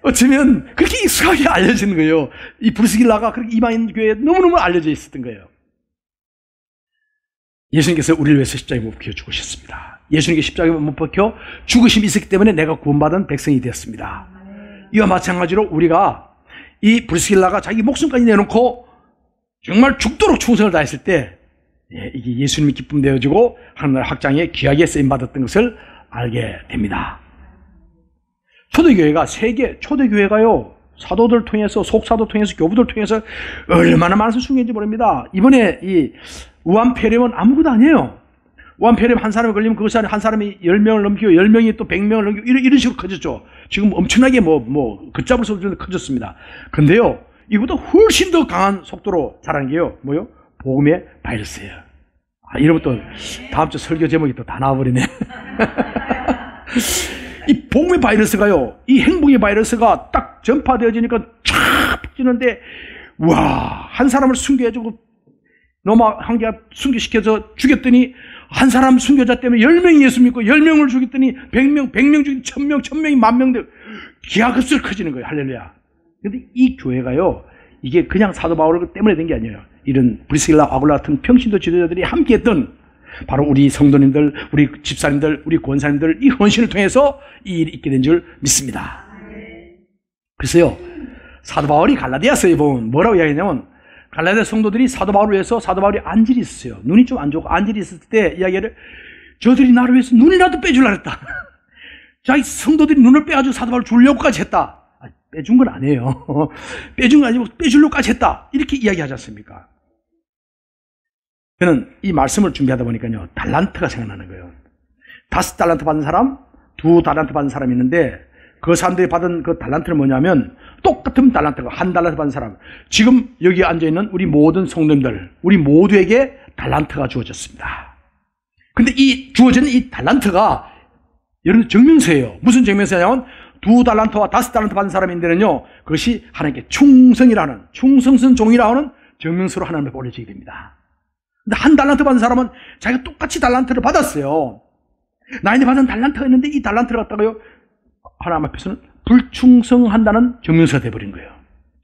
어쩌면 그렇게 익숙하게 알려지는 거예요. 이 브루스길라가 그렇게 이방인 교회에 너무너무 알려져 있었던 거예요. 예수님께서 우리를 위해서 십자가에 못 박혀 죽으셨습니다. 예수님께 십자가에 못 박혀 죽으심이 있었기 때문에 내가 구원받은 백성이 되었습니다. 이와 마찬가지로 우리가 이 브루스길라가 자기 목숨까지 내놓고 정말 죽도록 충성을 다했을 때 이게 예수님이 기쁨 되어지고 하나님의 확장에 귀하게 쓰임받았던 것을 알게 됩니다. 초대교회가 세계 초대교회가요 사도들 통해서, 속사도 통해서, 교부들 통해서 얼마나 많은 것을 숨겼는지 모릅니다. 이번에 이 우한폐렴은 아무것도 아니에요. 우한폐렴 한 사람이 걸리면 그것이 한 사람이 10명을 넘기고 10명이 또 100명을 넘기고 이런 식으로 커졌죠. 지금 엄청나게 걷잡을 수 없을 정도로 커졌습니다. 근데요 이보다 훨씬 더 강한 속도로 자라는 게요 뭐요? 복음의 바이러스예요. 이러부터 다음 주 설교 제목이 또 다 나와버리네. 이 복음의 바이러스가요, 이 행복의 바이러스가 딱 전파되어지니까 쫙 퍼지는데, 와, 한 사람을 순교해주고 로마 황제가 순교시켜서 죽였더니 한 사람 순교자 때문에 10명이 예수 믿고 10명을 죽였더니 100명, 100명 죽인 1000명, 1000명이 10,000명 기하급수로 커지는 거예요. 할렐루야. 근데 이 교회가요, 이게 그냥 사도 바울 때문에 된 게 아니에요. 이런 브리스길라, 아굴라 같은 평신도 지도자들이 함께했던 바로 우리 성도님들, 우리 집사님들, 우리 권사님들 이 헌신을 통해서 이 일이 있게 된 줄 믿습니다. 그래서요, 사도 바울이 갈라디아서에 보면 뭐라고 이야기하냐면, 갈라디아 성도들이 사도 바울을 위해서, 사도 바울이 안질이 있었어요. 눈이 좀 안 좋고 안질이 있을 때 이야기를, 저들이 나를 위해서 눈이라도 빼주려고 했다. 자기 성도들이 눈을 빼가지고 사도 바울을 주려고까지 했다. 빼준 건 아니에요. 빼준 건 아니고 빼주려고까지 했다. 이렇게 이야기하지 않습니까? 저는 이 말씀을 준비하다 보니까요, 달란트가 생각나는 거예요. 5달란트 받은 사람, 2달란트 받은 사람이 있는데, 그 사람들이 받은 그 달란트는 뭐냐면, 똑같은 달란트가 1달란트 받은 사람. 지금 여기 앉아있는 우리 모든 성도님들, 우리 모두에게 달란트가 주어졌습니다. 근데 이 주어진 이 달란트가, 여러분 증명서예요. 무슨 증명서냐면, 2달란트와 5달란트 받은 사람인데는요, 그것이 하나님께 충성이라는, 충성스러운 종이라는 증명서로 하나님 앞에 올려지게 됩니다. 근데 1달란트 받은 사람은 자기가 똑같이 달란트를 받았어요. 나에게 받은 달란트가 있는데 이 달란트를 갖다가요, 하나님 앞에서는 불충성한다는 증명서가 되어버린 거예요.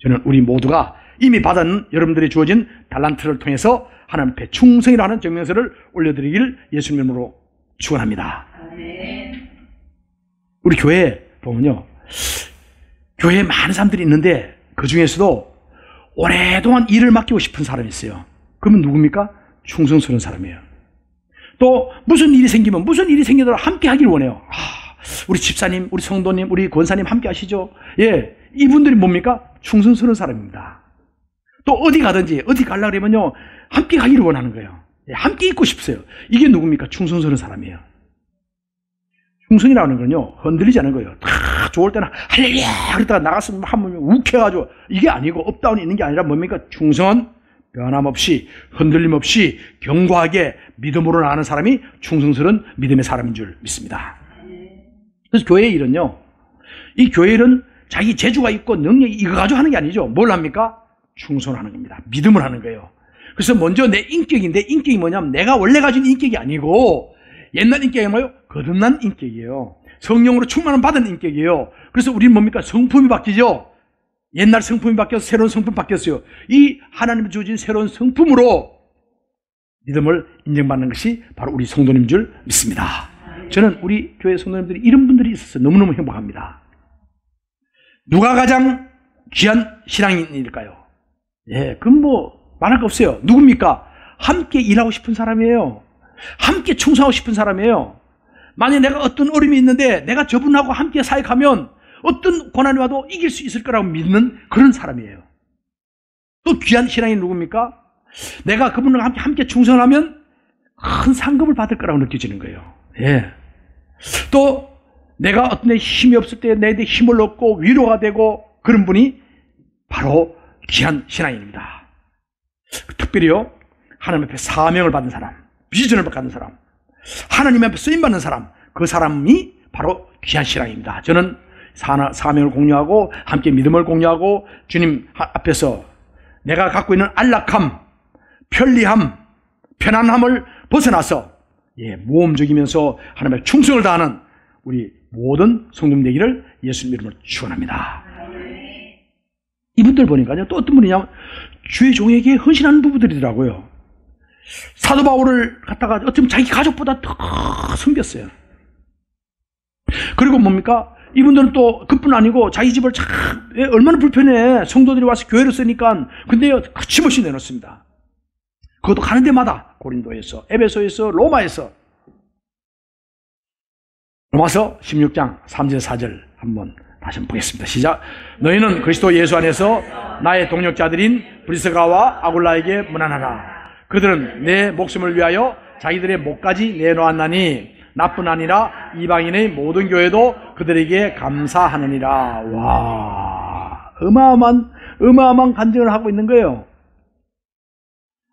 저는 우리 모두가 이미 받은 여러분들이 주어진 달란트를 통해서 하나님 앞에 충성이라는 증명서를 올려드리길 예수님 이름으로 축원합니다. 우리 교회에 보면요, 교회에 많은 사람들이 있는데 그 중에서도 오랫동안 일을 맡기고 싶은 사람이 있어요. 그러면 누굽니까? 충성스러운 사람이에요. 또 무슨 일이 생기더라도 함께 하기를 원해요. 우리 집사님, 우리 성도님, 우리 권사님 함께 하시죠. 예, 이분들이 뭡니까? 충성스러운 사람입니다. 또 어디 가든지 어디 가려고 그러면요, 함께 가기를 원하는 거예요. 예, 함께 있고 싶어요. 이게 누굽니까? 충성스러운 사람이에요. 충성이라는 건요, 흔들리지 않은 거예요. 다 좋을 때는 할렐루야 그러다가 나가서 한번 욱해가지고, 이게 아니고 업다운이 있는 게 아니라 뭡니까? 충성은 변함없이, 흔들림 없이 견고하게 믿음으로 나가는 사람이 충성스러운 믿음의 사람인 줄 믿습니다. 그래서 교회의 일은요, 이 교회 일은 자기 재주가 있고 능력이 이거 가지고 하는 게 아니죠. 뭘 합니까? 충성하는 겁니다. 믿음을 하는 거예요. 그래서 먼저 내 인격인데, 인격이 뭐냐면 내가 원래 가진 인격이 아니고 옛날 인격이 뭐예요? 거듭난 인격이에요. 성령으로 충만을 받은 인격이에요. 그래서 우리는 뭡니까? 성품이 바뀌죠. 옛날 성품이 바뀌어서 새로운 성품이 바뀌었어요. 이 하나님이 주어진 새로운 성품으로 믿음을 인정받는 것이 바로 우리 성도님 줄 믿습니다. 저는 우리 교회 성도님들이 이런 분들이 있어서 너무너무 행복합니다. 누가 가장 귀한 신앙인일까요? 예, 그건 뭐 말할 거 없어요. 누굽니까? 함께 일하고 싶은 사람이에요. 함께 충성하고 싶은 사람이에요. 만약에 내가 어떤 어려움이 있는데 내가 저분하고 함께 사역하면 어떤 고난이 와도 이길 수 있을 거라고 믿는 그런 사람이에요. 또 귀한 신앙이 누굽니까? 내가 그분과 함께 충성을 하면 큰 상급을 받을 거라고 느껴지는 거예요. 예. 또 내가 어떤 데 힘이 없을 때 내 데 힘을 얻고 위로가 되고 그런 분이 바로 귀한 신앙인입니다. 특별히요, 하나님 앞에 사명을 받은 사람, 비전을 받은 사람, 하나님 앞에 쓰임받는 사람, 그 사람이 바로 귀한 신앙입니다. 저는 사명을 공유하고 함께 믿음을 공유하고 주님 앞에서 내가 갖고 있는 안락함, 편리함, 편안함을 벗어나서 모험적이면서 하나님의 충성을 다하는 우리 모든 성도님 되기를 예수님 이름으로 축원합니다. 이분들 보니까요, 또 어떤 분이냐면 주의 종에게 헌신하는 부부들이더라고요. 사도 바울을 갖다가 어쩌면 자기 가족보다 더 섬겼어요. 그리고 뭡니까? 이분들은 또 그뿐 아니고 자기 집을 참 얼마나 불편해. 성도들이 와서 교회를 쓰니까. 근데 거침없이 내놓습니다. 그것도 가는 데마다 고린도에서, 에베소에서, 로마에서. 로마서 16장 3절 4절 한번 다시 한번 보겠습니다. 시작. 너희는 그리스도 예수 안에서 나의 동력자들인 브리스가와 아굴라에게 문안하라. 그들은 내 목숨을 위하여 자기들의 목까지 내놓았나니 나뿐 아니라 이방인의 모든 교회도 그들에게 감사하느니라. 와, 어마어마한 간증을 하고 있는 거예요.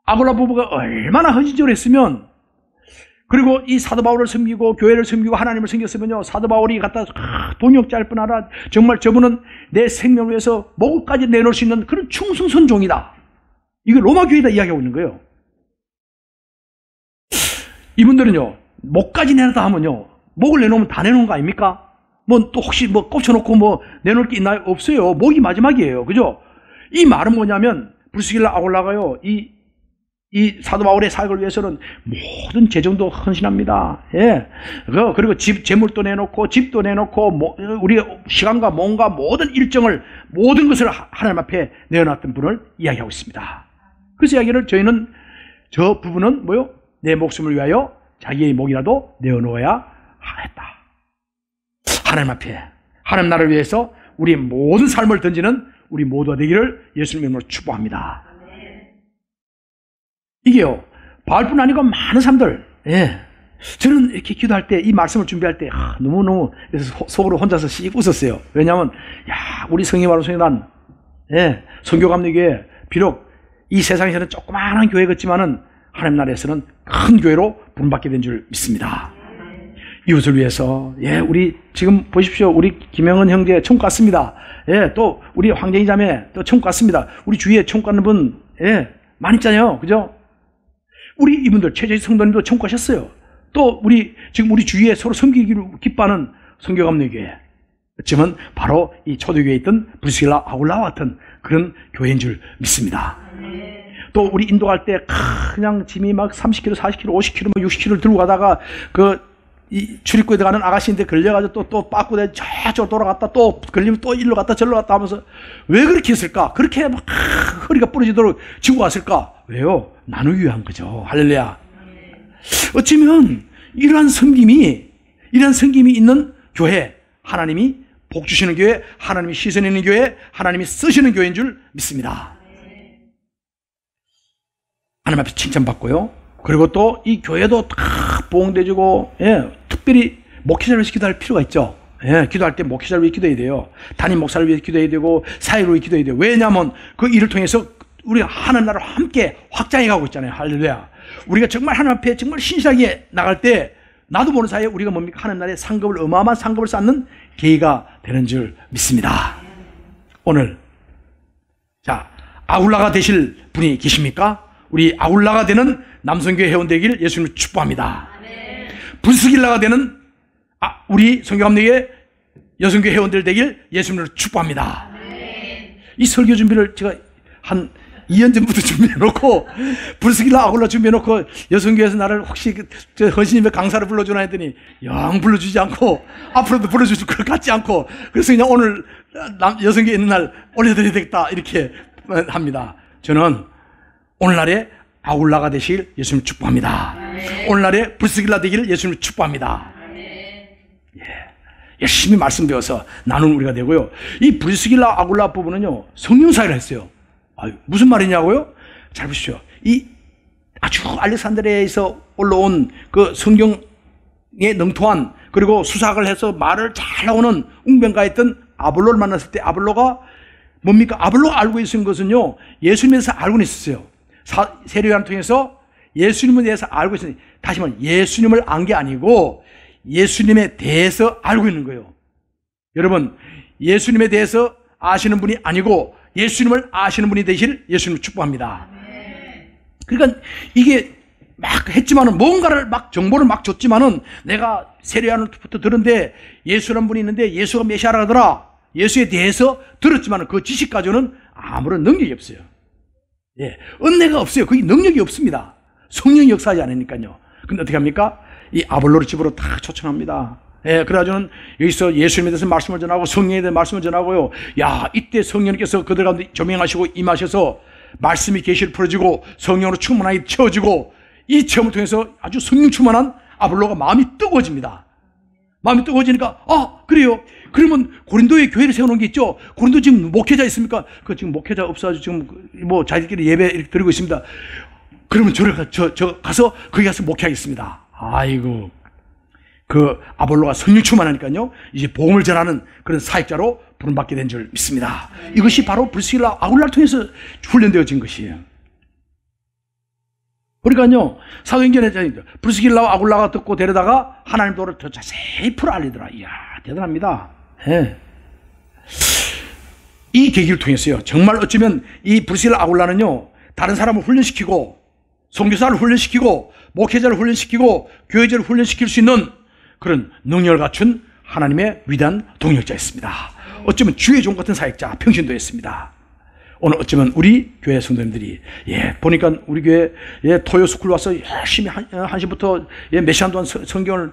아굴라 부부가 얼마나 헌신적으로 했으면, 그리고 이 사도 바울을 섬기고 교회를 섬기고 하나님을 섬겼으면요, 사도 바울이 갖다 동역자일 뿐 아니라 정말 저분은 내 생명을 위해서 목까지 내놓을 수 있는 그런 충성스러운 종이다. 이거 로마 교회에다 이야기하고 있는 거예요. 이분들은요, 목까지 내놓다 하면요, 목을 내놓으면 다 내놓은 거 아닙니까? 뭐 또 혹시 뭐 꼽혀놓고 뭐 내놓을 게 있나요? 없어요. 목이 마지막이에요. 그죠? 이 말은 뭐냐면 브리스길라 아굴라가요, 이 사도 바울의 사역을 위해서는 모든 재정도 헌신합니다. 예. 그리고 재물도 내놓고, 집도 내놓고, 우리 시간과 몸과 모든 일정을, 모든 것을 하나님 앞에 내어놨던 분을 이야기하고 있습니다. 그래서 이야기를 저희는, 저 부분은 뭐요? 내 목숨을 위하여 자기의 목이라도 내어놓아야 했다. 하나님 앞에, 하나님 나라를 위해서 우리 모든 삶을 던지는 우리 모두가 되기를 예수님 이름으로 축복합니다. 이게요, 바울뿐 아니고 많은 사람들, 예. 저는 이렇게 기도할 때, 이 말씀을 준비할 때, 너무너무, 그래서 속으로 혼자서 씩 웃었어요. 왜냐하면, 우리 성경바로 성교단, 예, 성교감리교회, 비록 이 세상에서는 조그마한 교회 같지만은, 하나님 나라에서는 큰 교회로 부름받게 된 줄 믿습니다. 이웃을 위해서, 우리 지금 보십시오. 우리 김영은 형제 천국 갔습니다. 또 우리 황정희 자매 또 천국 갔습니다. 우리 주위에 천국 가는 분, 많이 있잖아요. 그죠? 우리 이분들, 최저희 성도님도 천국 가셨어요. 또 지금 우리 주위에 서로 섬기기를 기뻐하는 성교감리교회. 어쩌면 바로 이 초대교회에 있던 브리스길라 아굴라와 같은 그런 교회인 줄 믿습니다. 또 우리 인도 갈 때 그냥 짐이 막 30kg, 40kg, 50kg, 60kg를 들고 가다가 이 출입구에 들어가는 아가씨인데 걸려가지고 또 빠꾸대 저쪽 돌아갔다 또 걸리면 또 일로 갔다 절로 갔다 하면서 왜 그렇게 했을까? 그렇게 막 허리가 부러지도록 지고 왔을까? 왜요? 나누기 위한 거죠. 할렐루야. 어쩌면 이러한 섬김이 있는 교회, 하나님이 복 주시는 교회, 하나님이 시선 있는 교회, 하나님이 쓰시는 교회인 줄 믿습니다. 하나님 앞에 칭찬받고요. 그리고 또 이 교회도 다 보응돼주고, 특별히 목회자를 위해서 기도할 필요가 있죠. 기도할 때 목회자를 위해 기도해야 돼요. 담임 목사를 위해 기도해야 되고, 사회를 위해 기도해야 돼요. 왜냐하면 그 일을 통해서 우리가 하나님 나라를 함께 확장해 가고 있잖아요. 할렐루야. 우리가 정말 하나님 앞에 정말 신실하게 나갈 때, 나도 모르는 사이에 우리가 뭡니까? 하나님 나라의 어마어마한 상급을 쌓는 계기가 되는 줄 믿습니다. 오늘, 아굴라가 되실 분이 계십니까? 우리 아굴라가 되는 남성교회 회원 되길 예수님을 축복합니다. 브리스길라가 되는 우리 성교감리교회 여성교회 회원들 되길 예수님을 축복합니다. 이 설교 준비를 제가 한 2년 전부터 준비해놓고 브리스길라 아굴라 준비해놓고 여성교회에서 나를 혹시 헌신님의 강사를 불러주나 했더니 영 불러주지 않고 앞으로도 불러주실 것 같지 않고 그래서 그냥 오늘 여성교회 있는 날 올려드려야 되겠다 이렇게 합니다. 저는 오늘날에 아굴라가 되시길 예수님 축복합니다. 오늘날에 브리스길라 되기를 예수님 축복합니다. 열심히 말씀 배워서 나누는 우리가 되고요. 이 브리스길라 아굴라 부분은요 성령 사회를 했어요. 무슨 말이냐고요? 잘 보십시오. 이 아주 알렉산드리아에서 올라온 그 성경에 능통한 그리고 수사학을 해서 말을 잘 나오는 웅변가였던 아볼로를 만났을 때 아볼로가 뭡니까? 아볼로가 알고 있는 것은요 예수님에 대해서 알고는 있었어요. 세례요한을 통해서 예수님에 대해서 알고 있으니 다시 말하면 예수님을 안 게 아니고 예수님에 대해서 알고 있는 거예요. 여러분 예수님에 대해서 아시는 분이 아니고 예수님을 아시는 분이 되실 예수님을 축복합니다. 그러니까 이게 막 했지만은 뭔가를 막 정보를 막 줬지만은 내가 세례요한부터 들은데 예수라는 분이 있는데 예수가 메시아라더라. 예수에 대해서 들었지만은 그 지식 가지고는 아무런 능력이 없어요. 은혜가 없어요. 거기 능력이 없습니다. 성령이 역사하지 않으니까요. 근데 어떻게 합니까? 이 아볼로를 집으로 다 초청합니다. 그래가지고는 여기서 예수님에 대해서 말씀을 전하고 성령에 대해서 말씀을 전하고요. 이때 성령께서 그들 가운데 조명하시고 임하셔서 말씀이 계시를 풀어지고 성령으로 충만하게 채워지고 이 체험을 통해서 아주 성령 충만한 아볼로가 마음이 뜨거워집니다. 마음이 뜨거워지니까 그래요. 그러면 고린도에 교회를 세워놓은 게 있죠. 고린도 지금 목회자 있습니까? 지금 목회자 없어가지고 지금 뭐 자기들끼리 예배 이렇게 드리고 있습니다. 그러면 저 가서 거기 가서 목회하겠습니다. 아이고 그 아볼로가 성령 충만하니까요 이제 복음을 전하는 그런 사역자로 부름받게 된 줄 믿습니다. 이것이 바로 브리스길라 아굴라를 통해서 훈련되어진 것이에요. 그러니까요 사도행전에 브리스길라와 아굴라가 듣고 데려다가 하나님 도를 더 자세히 풀어 알리더라. 이야 대단합니다. 이 계기를 통해서요 정말 어쩌면 이 브리스길라 아굴라는요 다른 사람을 훈련시키고 선교사를 훈련시키고 목회자를 훈련시키고 교회자를 훈련시킬 수 있는 그런 능력을 갖춘 하나님의 위대한 동역자였습니다. 어쩌면 주의 종 같은 사역자, 평신도였습니다. 오늘 어쩌면 우리 교회 성도님들이 보니까 우리 교회 토요스쿨 와서 열심히 1시부터 몇 시간 동안 성경을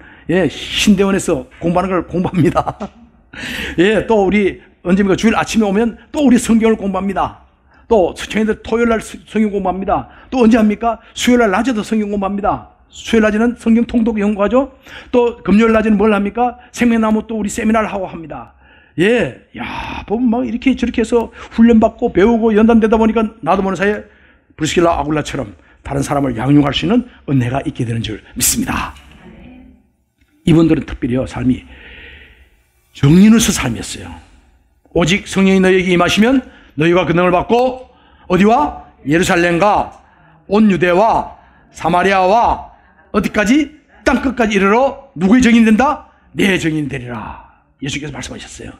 신대원에서 공부하는 걸 공부합니다. 또 우리 언제입니까? 주일 아침에 오면 또 우리 성경을 공부합니다. 또 청년들 토요일날 성경 공부합니다. 또 언제 합니까? 수요일날 낮에도 성경 공부합니다. 수요일 낮에는 성경 통독 연구하죠. 또 금요일 낮에는 뭘 합니까? 생명나무 또 우리 세미나를 하고 합니다. 보면 막 이렇게 저렇게 해서 훈련받고 배우고 연단되다 보니까 나도 모르는 사이에 브리스길라 아굴라처럼 다른 사람을 양육할 수 있는 은혜가 있게 되는 줄 믿습니다. 이분들은 특별히요 삶이 정인으로서 삶이었어요. 오직 성령이 너희에게 임하시면 너희가 그 능을 받고 어디와? 예루살렘과 온 유대와 사마리아와 어디까지? 땅끝까지 이르러 누구의 정인이 된다? 내 정인이 되리라. 예수께서 말씀하셨어요.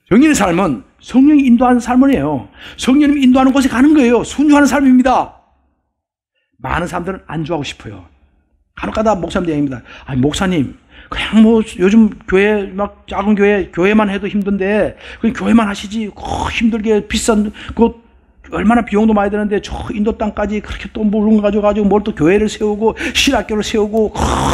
정인의 삶은 성령이 인도하는 삶이에요. 성령님이 인도하는 곳에 가는 거예요. 순종하는 삶입니다. 많은 사람들은 안주하고 싶어요. 간혹가다 목사님들 얘기합니다. 목사님 그냥 뭐 요즘 교회 막 작은 교회만 해도 힘든데 그냥 교회만 하시지 힘들게 비싼 그 얼마나 비용도 많이 드는데 저 인도 땅까지 그렇게 또 물건 가지고 뭘 또 교회를 세우고 신학교를 세우고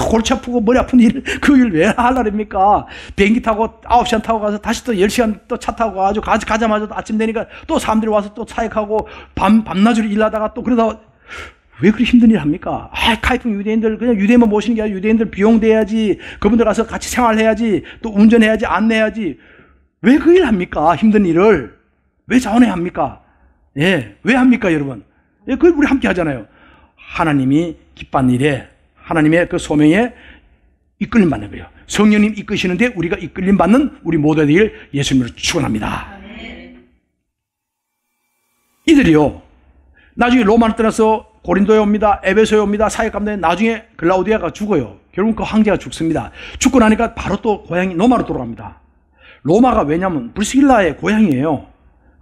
골치 아프고 머리 아픈 일 그 일 왜 하려랍니까? 비행기 타고 9시간 타고 가서 다시 또 10시간 또 차 타고 가지고 가자마자 아침 되니까 또 사람들이 와서 또 사역하고 밤낮으로 일하다가 또 그러다 왜 그렇게 힘든 일 합니까? 카이풍 유대인들 그냥 유대인만 모시는 게 아니라 유대인들 비용 대야지 그분들 가서 같이 생활해야지 또 운전해야지 안내해야지 왜 그 일 합니까? 힘든 일을 왜 자원해야 합니까? 왜 합니까 여러분? 그걸 우리 함께 하잖아요. 하나님이 기뻐하는 일에 하나님의 그 소명에 이끌림 받는 거예요. 성령님 이끄시는데 우리가 이끌림 받는 우리 모두가 되길 예수님으로 축원합니다. 이들이요 나중에 로마를 떠나서 고린도에 옵니다. 에베소에 옵니다. 사역감독에 나중에 글라우디아가 죽어요. 결국 그 황제가 죽습니다. 죽고 나니까 바로 또 고향이 로마로 돌아갑니다. 로마가 왜냐면 브리스길라의 고향이에요.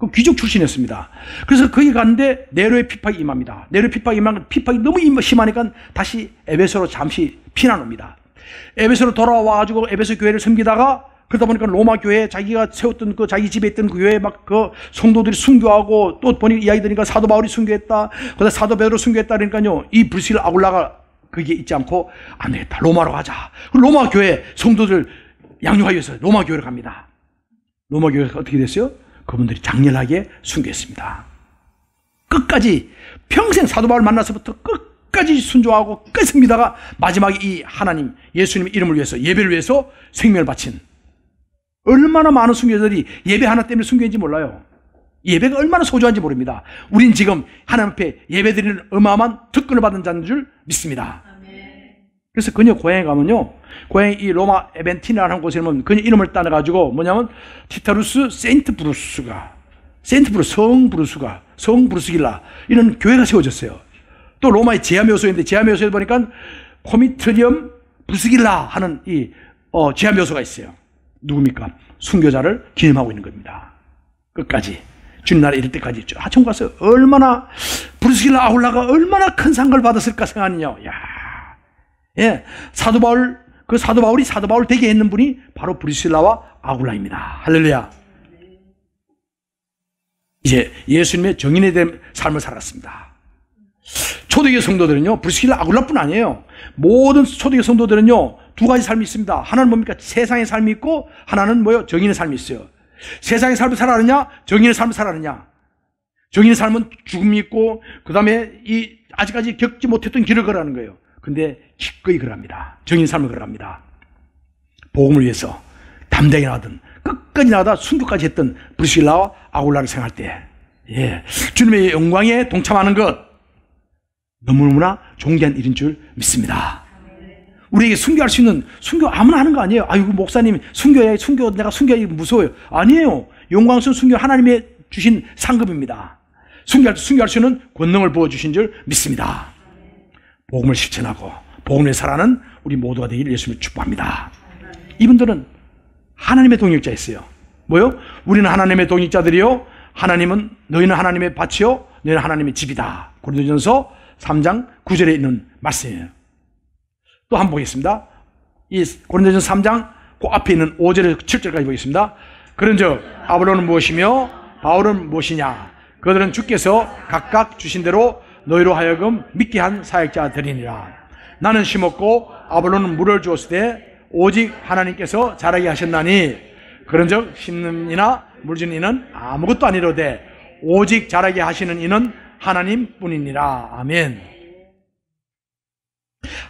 그 귀족 출신이었습니다. 그래서 거기 갔는데 네로의 핍박이 임합니다. 네로의 핍박이 임하면 핍박이 너무 심하니까 다시 에베소로 잠시 피난 옵니다. 에베소로 돌아와가지고 에베소 교회를 섬기다가 그러다 보니까 로마 교회 자기가 세웠던 그 자기 집에 있던 그 교회에 막 그 성도들이 순교하고 또 보니 이야기 들으니까 사도 바울이 순교했다. 그다음 사도 베드로 순교했다 그러니까요. 이 브리스길라 아굴라가 거기에 있지 않고 안 되겠다. 로마로 가자. 로마 교회 성도들 양육하기 위해서 로마 교회로 갑니다. 로마 교회가 어떻게 됐어요? 그분들이 장렬하게 순교했습니다. 끝까지 평생 사도 바울 만나서부터 끝까지 순종하고 끝까지 믿다가 마지막에 이 하나님 예수님 이름을 위해서 예배를 위해서 생명을 바친 얼마나 많은 순교자들이 예배 하나 때문에 순교인지 몰라요. 예배가 얼마나 소중한지 모릅니다. 우린 지금 하나님 앞에 예배드리는 어마어마한 특권을 받은 자인 줄 믿습니다. 그래서 그녀 고향에 가면요, 고향이 이 로마 에벤티나라는 곳에 보면 그녀 이름을 따라가지고 뭐냐면 티타루스 세인트 브루스가 성 브루스길라 이런 교회가 세워졌어요. 또 로마의 제하묘소인데 제하묘소에 보니까 코미트리엄 브루스길라 하는 이 제하묘소가 있어요. 누굽니까? 순교자를 기념하고 있는 겁니다. 끝까지 주님 나라에 이를 때까지 있죠. 하청 가서 얼마나 브루스길라 아울라가 얼마나 큰 상을 받았을까 생각하느냐. 예, 사도 바울이 사도 바울 되게 했는 분이 바로 브리실라와 아굴라입니다. 할렐루야. 이제 예수님의 정인에 대한 삶을 살았습니다. 초대교회 성도들은요, 브리실라 아굴라뿐 아니에요. 모든 초대교회 성도들은요, 두 가지 삶이 있습니다. 하나는 뭡니까? 세상의 삶이 있고, 하나는 뭐요? 정인의 삶이 있어요. 세상의 삶을 살아느냐, 정인의 삶을 살아느냐. 정인의 삶은 죽음이 있고, 그 다음에 아직까지 겪지 못했던 길을 걸어가는 거예요. 근데 기꺼이 걸어갑니다. 정인 삶을 걸어갑니다. 복음을 위해서 담대하게 나가던 끝까지 나가다 순교까지 했던 브리실라와 아굴라를 생각할 때, 예, 주님의 영광에 동참하는 것 너무너무나 존귀한 일인 줄 믿습니다. 우리에게 순교할 수 있는, 순교 아무나 하는 거 아니에요. 아이고 목사님 내가 순교하기 무서워요. 아니에요. 영광스러운 순교 하나님의 주신 상급입니다. 순교할 수 있는 권능을 부어주신 줄 믿습니다. 복음을 실천하고 복음을 살아는 우리 모두가 되기를 예수님을 축복합니다. 이분들은 하나님의 동역자였어요. 뭐요? 우리는 하나님의 동역자들이요, 너희는 하나님의 밭이요 너희는 하나님의 집이다. 고린도전서 3장 9절에 있는 말씀이에요. 또 한번 보겠습니다. 이 고린도전서 3장 그 앞에 있는 5절에서 7절까지 보겠습니다. 그런즉 아볼로는 무엇이며 바울은 무엇이냐? 그들은 주께서 각각 주신 대로 너희로 하여금 믿게 한 사역자들이니라. 나는 심었고 아볼로는 물을 주었으되 오직 하나님께서 자라게 하셨나니 그런즉 심는 이나 물 주는 이는 아무것도 아니로되 오직 자라게 하시는 이는 하나님뿐이니라. 아멘.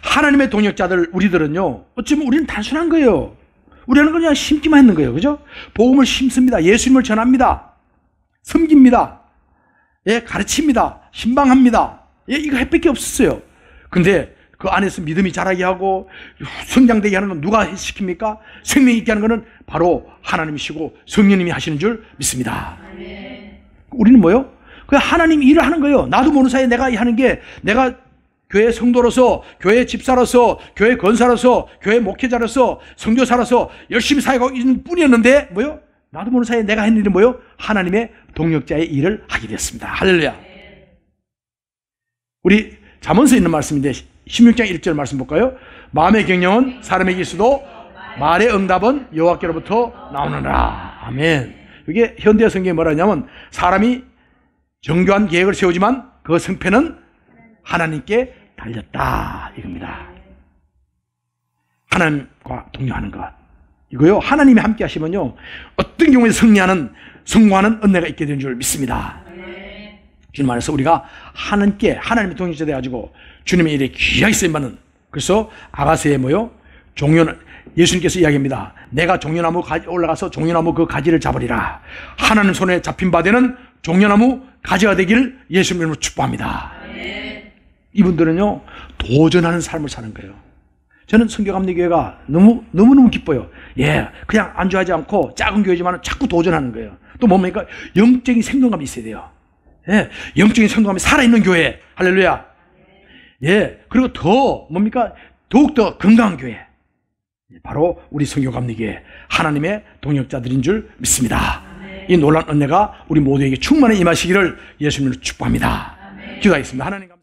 하나님의 동역자들 우리들은요, 어쩌면 우리는 단순한 거예요. 우리는 그냥 심기만 했는 거예요. 그죠? 복음을 심습니다. 예수님을 전합니다. 섬깁니다. 예, 가르칩니다. 신방합니다. 예, 이거 할 밖에 없었어요. 근데 그 안에서 믿음이 자라게 하고 성장되게 하는 건 누가 시킵니까? 생명 있게 하는 것은 바로 하나님이시고 성령님이 하시는 줄 믿습니다. 우리는 뭐요? 그 하나님 일을 하는 거예요. 나도 모르는 사이에 내가 하는 게, 내가 교회 성도로서, 교회 집사로서, 교회 권사로서, 교회 목회자로서, 선교사로서 열심히 사역하고 있는 뿐이었는데 뭐요? 나도 모르는 사이에 내가 한 일은 뭐요? 하나님의 동역자의 일을 하게 됐습니다. 할렐루야. 우리 잠언서에 있는 말씀인데 16장 1절 말씀 볼까요? 마음의 경영은 사람에게 있어도 말의 응답은 여호와께로부터 나오느라. 아멘. 이게 현대 성경에 뭐라 하냐면 사람이 정교한 계획을 세우지만 그 성패는 하나님께 달렸다 이겁니다. 하나님과 동료하는 것 이거요, 하나님이 함께 하시면요 어떤 경우에 성공하는 은혜가 있게 되는 줄 믿습니다. 주님 안에서 우리가 하나님의 동역자 돼가지고 주님의 일에 귀하게 쓰임받는, 그래서 아가서에 뭐요? 예수님께서 이야기합니다. 내가 종려나무 올라가서 종려나무 그 가지를 잡으리라. 하나님 손에 잡힌 바 되는 종려나무 가지가 되기를 예수님으로 축복합니다. 이분들은요 도전하는 삶을 사는 거예요. 저는 성교감리교회가 너무너무 기뻐요. 예, 그냥 안주하지 않고 작은 교회지만 자꾸 도전하는 거예요. 또 뭡니까? 영적인 생동감이 있어야 돼요. 예, 영적인 생동감이 살아있는 교회. 할렐루야. 예, 그리고 더 뭡니까? 더욱더 건강한 교회. 바로 우리 성교감리교회 하나님의 동역자들인 줄 믿습니다. 이 놀라운 은혜가 우리 모두에게 충만히 임하시기를 예수님으로 축복합니다. 기도하겠습니다. 하나님